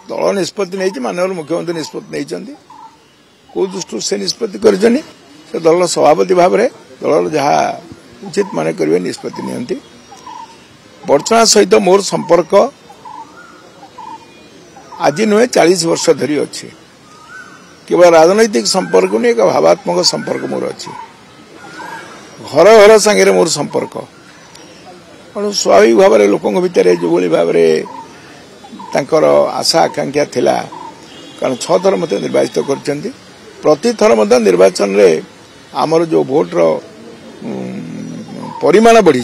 दल निष्पत्ति नहीं माननीय मुख्यमंत्री निष्पत्ति नहीं कौ दृष्टि से निष्पत्ति कर दल सभापति भाव में दल जहाँ उचित माने करेंगे निष्पत्ति नियंती बर्चना सहित मोर संपर्क आज नुहे 40 वर्ष धरी अच्छी केवल राजनैतिक संपर्क नहीं एक भावात्मक संपर्क मोर अच्छी घर घर सांगे मोर संपर्क और स्वाभाविक भाव में लोकों भितर जो भाव में आशा आकांक्षा थिला कारण 6 थर मत निर्वाचित कर प्रति थर मत निर्वाचन रे आमर जो भोट रो परिमाण बढ़ी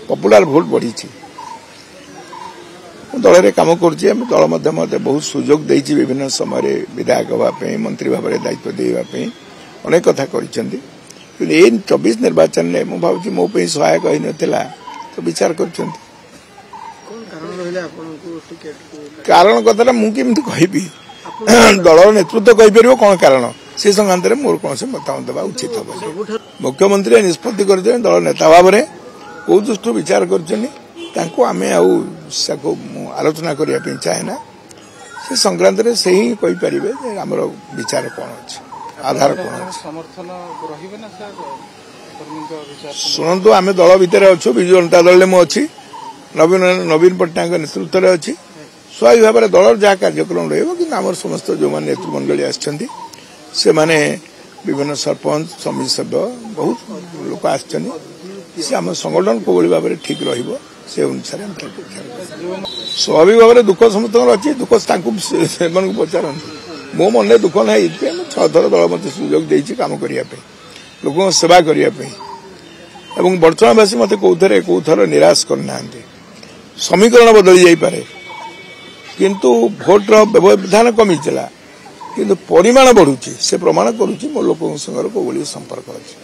पपुलर भोट बढ़ी दल में कम कर दल मत बहुत सुजोग देती विभिन्न समय विधायक हाँपी मंत्री भाव में दायित्व देवाई अनेक कथा कर 24 निर्वाचन में मुझे भावी मो सहायक हो ना तो विचार कर कारण कथा मुझे कहि दल नेतृत्व कहीपर कौन कारण से संक्रांत में मोर कौन मतामत देवा उचित हम मुख्यमंत्री निष्पत्ति कर दल नेता भाव में कौ दृष्टि विचार करें आलोचना करने चाहे ना से संक्रांत में से ही कहीपर आमर विचार कौन अच्छे आधार कौन शुणु आम दल भितर अच्छु विजु जनता दल में अच्छी नवीन पट्टनायक नेतृत्व में अच्छी स्वाभाविक भाव में दल जहाँ कार्यक्रम रही समस्त जो नेतृमंडली आसे विभिन्न सरपंच समिति सभ्य बहुत लोक आम संगठन को भाव में ठीक से अनुसार स्वाभाविक भाव में दुख समस्त अच्छी दुख पचार मो मन दुख ना 6 थर दल मत सुजोग देती कम करने लोक सेवा करने बर्चनावासी मत कौ थर निराश करना समीकरण बदली जापे किंतु भोट व्यवधान कमी चला किंतु परिमाण बढ़ुची से प्रमाण करुच्ची मो लोक संपर्क अच्छी।